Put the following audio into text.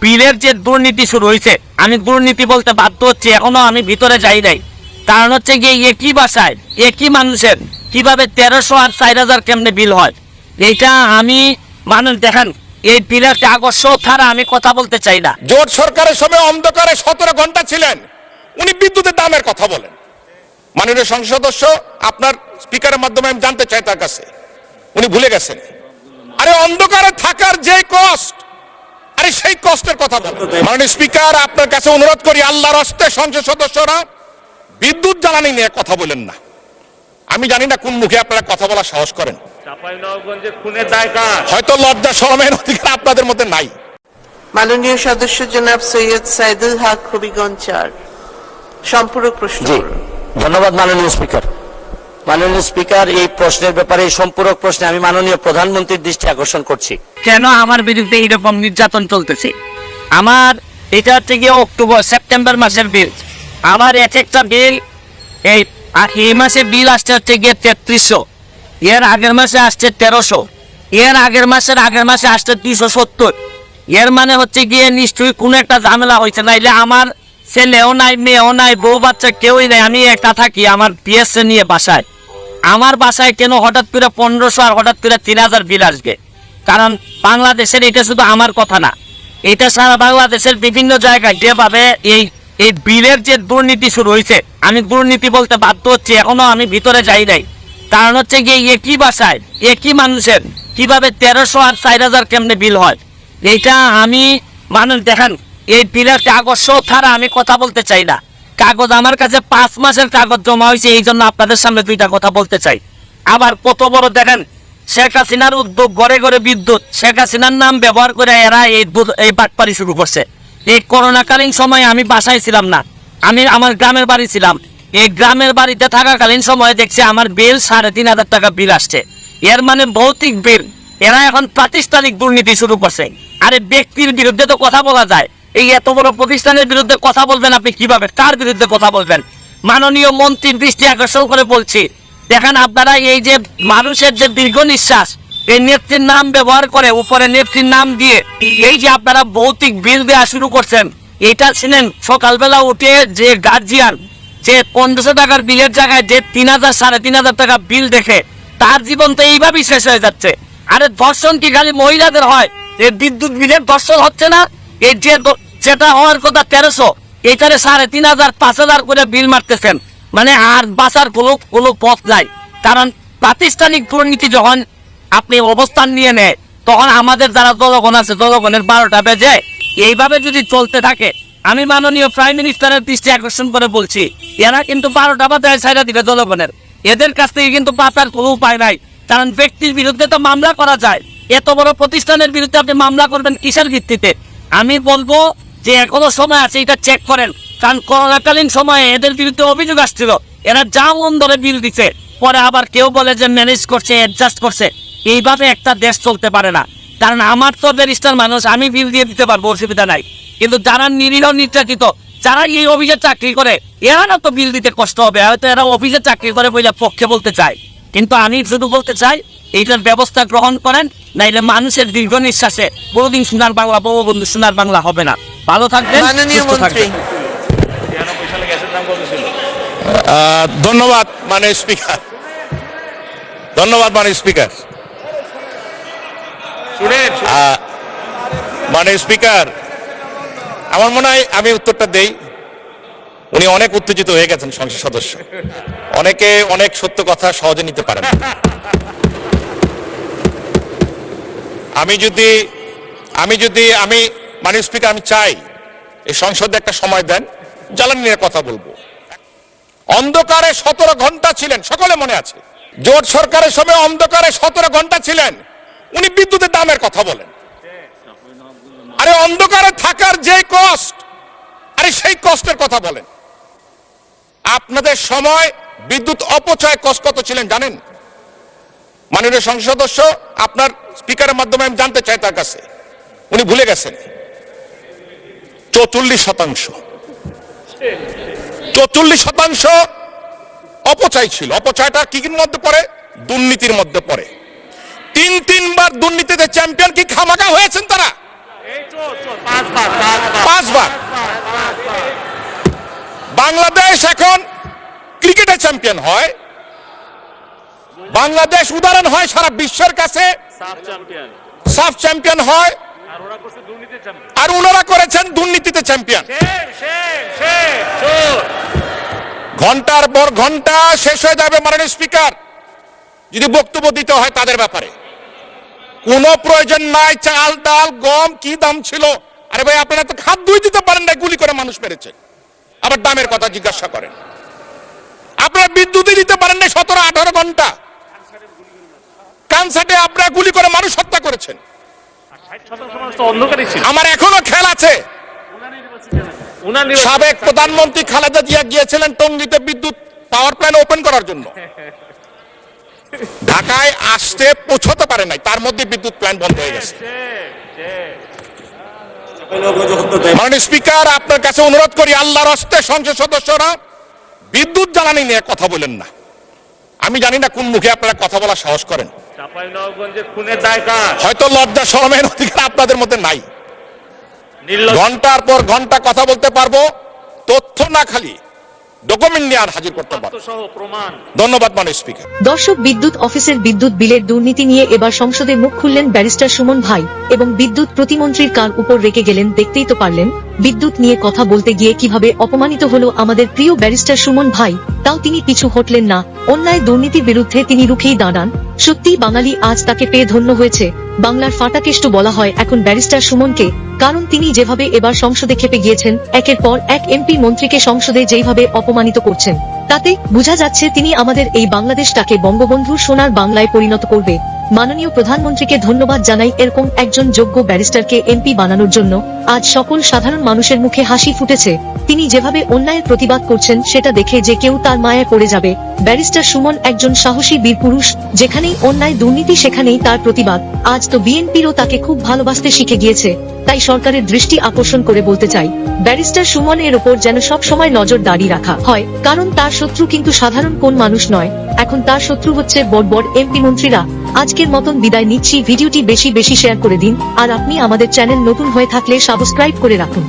বিলের যে দুর্নীতি শুরু হয়েছে, আমি দুর্নীতি বলতে বাধ্য হচ্ছি, এখনো আমি ভিতরে যাই নাই। কারণ হচ্ছে গিয়ে একই বাসায় একই মানুষের কিভাবে 1300 আর 4000 কেমনে বিল হয়, এইটা আমি মানুষ দেখেন এই বিলের কাগজ ছাড়া আমি কথা বলতে চাই না। জোট সরকারের সময় অন্ধকারে 17 ঘন্টা ছিলেন, উনি বিদ্যুতের দামের কথা বলেন। মাননীয় সংসদ সদস্য, আপনার স্পিকারের মাধ্যমে আমি জানতে চাই তার কাছে, উনি ভুলে গেছেন। আরে অন্ধকারে থাকার যে কষ্ট, আরে সেই কষ্টের কথা বলেন। মাননীয় স্পিকার, আপনার কাছে অনুরোধ করি, আল্লাহর হস্তে সংসদ সদস্যরা বিদ্যুৎ জ্বালানি নিয়ে কথা বলেন না। আমি জানি না কোন মুখে আপনারা কথা বলা সাহস করেন। হয়তো লজ্জা শরমের অধিকার আপনাদের মধ্যে নাই। মাননীয় সদস্য জনাব সৈয়দ সাইদুল হক হবিগঞ্জ 4 সম্পূরক প্রশ্ন। ধন্যবাদ মাননীয় স্পিকার। মাননীয় স্পিকার, এই প্রশ্নের ব্যাপারে, এই সম্পূরক প্রশ্নে আমি মাননীয় প্রধানমন্ত্রীর দৃষ্টি আকর্ষণ করছি। কেন আমার বিরুদ্ধে এইরকম নির্যাতন চলতেছে? আমার এটা হচ্ছে গিয়ে সেপ্টেম্বর মাসের বিল। আমার এক একটা বিল এই মাসে বিল আসছে হচ্ছে গিয়ে 3300, এর আগের মাসে আসছে 1300, এর আগের মাসে আসছে 270। এর মানে হচ্ছে গিয়ে নিশ্চয়ই কোনো একটা ঝামেলা হয়েছে, নাইলে আমার ছেলেও নাই, মেয়েও নাই, বউ বাচ্চা কেউই নাই, আমি একটা থাকি আমার পিএসএ নিয়ে বাসায়। আমার বাসায় কেন হঠাৎ করে 1500 আর হঠাৎ করে 3000 বিল আসবে? কারণ বাংলাদেশের এটা শুধু আমার কথা না, এটা সারা বাংলাদেশের বিভিন্ন জায়গায় যেভাবে এই বিলের যে দুর্নীতি শুরু হয়েছে, আমি দুর্নীতি বলতে বাধ্য হচ্ছি, এখনো আমি ভিতরে যাই নাই। কারণ হচ্ছে গিয়ে একই বাসায় একই মানুষের কিভাবে 1300 আর 4000 কেমনে বিল হয়, এইটা আমি মানুষ দেখেন এই বিলের কাগজ ছাড়া আমি কথা বলতে চাই না। কাগজ আমার কাছে 5 মাসের কাগজ জমা হয়েছে, এই জন্য আপনাদের সামনে দুইটা কথা বলতে চাই। আবার কত বড় দেখেন, শেখ হাসিনার উদ্যোগ, ঘরে ঘরে বিদ্যুৎ, শেখ হাসিনার নাম ব্যবহার করে এরা এই বাটপারি শুরু করছে। এই করোনাকালীন সময়ে আমি বাসায় ছিলাম না, আমি আমার গ্রামের বাড়ি ছিলাম। এই গ্রামের বাড়িতে থাকাকালীন সময়ে দেখছি আমার বিল 3500 টাকা বিল আসছে। এর মানে ভৌতিক বিল। এরা এখন প্রাতিষ্ঠানিক দুর্নীতি শুরু করছে। আরে ব্যক্তির বিরুদ্ধে তো কথা বলা যায়, এই এত বড় প্রতিষ্ঠানের বিরুদ্ধে কথা বলবেন আপনি কিভাবে? কার বিরুদ্ধে কথা বলবেন? মাননীয় মন্ত্রীর দৃষ্টি আকর্ষণ করে বলছি, দেখেন আপনারা এই যে মানুষের যে দীর্ঘ নিঃশ্বাস, এই নেত্রীর নাম ব্যবহার করে উপরে নেত্রীর নাম দিয়ে এই যে আপনারা ভৌতিক বিল দেওয়া শুরু করছেন, এটা ছিলেন সকালবেলা উঠে যে গার্জিয়ান যে 1500 টাকার বিলের জায়গায় যে 3000 3500 টাকা বিল দেখে তার জীবন তো এইভাবেই শেষ হয়ে যাচ্ছে। আরে ধর্ষণ কি খালি মহিলাদের হয়? এই বিদ্যুৎ বিলের ধর্ষণ হচ্ছে না? এই যেটা হওয়ার কথা 1300, এইটারে 3500 5000 করে বিল মারতেছেন, মানে আর বাঁচার কোনো পথ নাই। কারণ প্রাতিষ্ঠানিক দুর্নীতি যখন আপনি অবস্থান নিয়ে নেয়, তখন আমাদের যারা জনগণ আছে, জনগণের 12টা বেজে। এইভাবে যদি চলতে থাকে, আমি মাননীয় প্রাইম মিনিস্টারের দৃষ্টি আকর্ষণ করে বলছি, এরা কিন্তু 12টা বাজায় ছাইড়া দিবে জনগণের। এদের কাছ থেকে কিন্তু বাঁচার কোনো উপায় নাই। কারণ ব্যক্তির বিরুদ্ধে তো মামলা করা যায়, এত বড় প্রতিষ্ঠানের বিরুদ্ধে আপনি মামলা করবেন কিসের ভিত্তিতে? আমি বলবো যে এখনো সময় আছে, এটা চেক করেন। কারণ করোনাকালীন সময়ে এদের বিরুদ্ধে অভিযোগ আসছিল, এরা যা মন ধরে বিল দিচ্ছে, পরে আবার কেউ বলে যে ম্যানেজ করছে, অ্যাডজাস্ট করছে। এইভাবে একটা দেশ চলতে পারে না। কারণ আমার তো ব্যারিস্টার মানুষ, আমি বিল দিয়ে দিতে পারবো, অসুবিধা নাই। কিন্তু যারা নিরীহ নির্যাতিত, যারা এই অফিসে চাকরি করে, এরা না তো বিল দিতে কষ্ট হবে, হয়তো এরা অফিসে চাকরি করে বলে পক্ষে বলতে চায়। কিন্তু আমি শুধু বলতে চাই, এইটার ব্যবস্থা গ্রহণ করেন, নাইলে মানুষের দীর্ঘ নিঃশ্বাসে বহুদিন সোনার বাংলা, বঙ্গবন্ধু সোনার বাংলা হবে না। ভালো থাকবেন, সুস্থ থাকবেন। ধন্যবাদ মাননীয় স্পিকার, ধন্যবাদ মাননীয় স্পিকার। মাননীয় স্পিকার, আমার মনে হয় আমি উত্তরটা দেই। উনি অনেক উত্তেজিত হয়ে গেছেন সংসদ সদস্য, অনেকে অনেক সত্য কথা সহজে নিতে পারেন। আমি মাননীয় স্পিকার, আমি চাই এই সংসদে একটা সময় দেন, জ্বালানি নিয়ে কথা বলবো। অন্ধকারে 17 ঘন্টা ছিলেন, সকলে মনে আছে। জোট সরকারের সময় অন্ধকারে 17 ঘন্টা ছিলেন, উনি বিদ্যুতের দামের কথা বলেন। আরে অন্ধকারে থাকার যে কষ্ট, আরে সেই কষ্টের কথা বলেন। আপনাদের সময় বিদ্যুৎ অপচয় কষ্ট কত ছিলেন জানেন? মাননীয় সংসদ সদস্য, আপনার স্পিকারের মাধ্যমে আমি জানতে চাই তার কাছে, উনি ভুলে গেছেন। 44%, 44% অপচয় ছিল। অপচয়টা কি মধ্যে পড়ে? দুর্নীতির মধ্যে পড়ে। 3 বার দুর্নীতিতে চ্যাম্পিয়ন কি খামাখা হয়েছেন তারা? 5 বার। বাংলাদেশ এখন ক্রিকেটে চ্যাম্পিয়ন হয়, বাংলাদেশ উদাহরণ হয় সারা বিশ্বের কাছে, সাফ চ্যাম্পিয়ন হয়, আর ওনারা করেছেন দুর্নীতিতে চ্যাম্পিয়ন। ঘন্টার পর ঘন্টা শেষ হয়ে যাবে মাননীয় স্পিকার যদি বক্তব্য দিতে হয় তাদের ব্যাপারে। কোনো প্রয়োজন নাই, চাল ডাল গম কি দাম ছিল, আরে ভাই আপনারা তো খাদ্যই দিতে পারেন না, গুলি করে মানুষ মেরেছে, আবার দামের কথা জিজ্ঞাসা করেন। আপনারা বিদ্যুৎই দিতে পারেন না 17-18 ঘন্টা, কানসাটে আপনারা গুলি করে মানুষ হত্যা করেছেন। আমার এখনো খেয়াল আছে সাবেক প্রধানমন্ত্রী খালেদা জিয়া গিয়েছিলেন টঙ্গীতে বিদ্যুৎ পাওয়ার প্ল্যান্ট ওপেন করার জন্য, ঢাকায় আসতে পৌঁছতে পারে নাই, তার মধ্যে বিদ্যুৎ প্ল্যান্ট বন্ধ হয়ে গেছে। মাননীয় স্পিকার আপনার কাছে অনুরোধ করি, আল্লাহর হস্তে সংসদ সদস্যরা বিদ্যুৎ জ্বালানি নিয়ে কথা বলেন না। আমি জানি না কোন মুখে আপনারা কথা বলার সাহস করেন, হয়তো লজ্জা শরমের অধিকার আপনাদের মধ্যে নাই। ঘন্টার পর ঘন্টা কথা বলতে পারবো, তথ্য না খালি ডকুমেন্ট নিয়ে আর হাজির করতে পারবো। ধন্যবাদ মাননীয় স্পিকার। দর্শক, বিদ্যুৎ অফিসের বিদ্যুৎ বিলের দুর্নীতি নিয়ে এবার সংসদে মুখ খুললেন ব্যারিস্টার সুমন ভাই এবং বিদ্যুৎ প্রতিমন্ত্রীর কার উপর রেখে গেলেন। দেখতেই তো পারলেন বিদ্যুৎ নিয়ে কথা বলতে গিয়ে কিভাবে অপমানিত হলো আমাদের প্রিয় ব্যারিস্টার সুমন ভাই। তাও তিনি পিছু হটলেন না, অন্যায় দুর্নীতির বিরুদ্ধে তিনি রুখেই দাঁড়ান। সত্যি বাঙালি আজ তাকে পেয়ে ধন্য হয়েছে। বাংলার ফাটাকেষ্ট বলা হয় এখন ব্যারিস্টার সুমনকে, কারণ তিনি যেভাবে এবার সংসদে খেপে গিয়েছেন, একের পর এক এমপি মন্ত্রীকে সংসদে যেভাবে অপমানিত করছেন, তাতে বোঝা যাচ্ছে তিনি আমাদের এই বাংলাদেশটাকে বঙ্গবন্ধুর সোনার বাংলায় পরিণত করবে। মাননীয় প্রধানমন্ত্রীকে ধন্যবাদ জানাই এরকম একজন যোগ্য ব্যারিস্টারকে এমপি বানানোর জন্য। আজ সকল সাধারণ মানুষের মুখে হাসি ফুটেছে। তিনি যেভাবে অন্যায়ের প্রতিবাদ করছেন সেটা দেখে যে কেউ তার মায়ায় পড়ে যাবে। ব্যারিস্টার সুমন একজন সাহসী বীর পুরুষ, যেখানেই অন্যায় দুর্নীতি সেখানেই তার প্রতিবাদ। আজ তো বিএনপিরও তাকে খুব ভালোবাসতে শিখে গিয়েছে। তাই সরকারের দৃষ্টি আকর্ষণ করে বলতে চাই, ব্যারিস্টার সুমনের ওপর যেন সব সময় নজরদারি রাখা হয়, কারণ তার শত্রু কিন্তু সাধারণ কোন মানুষ নয়, এখন তার শত্রু হচ্ছে বড় বড় এমপি মন্ত্রীরা। আজকের মতন বিদায় নিচ্ছি। ভিডিওটি বেশি বেশি শেয়ার করে দিন, আর আপনি আমাদের চ্যানেল নতুন হয়ে থাকলে সাবস্ক্রাইব করে রাখুন।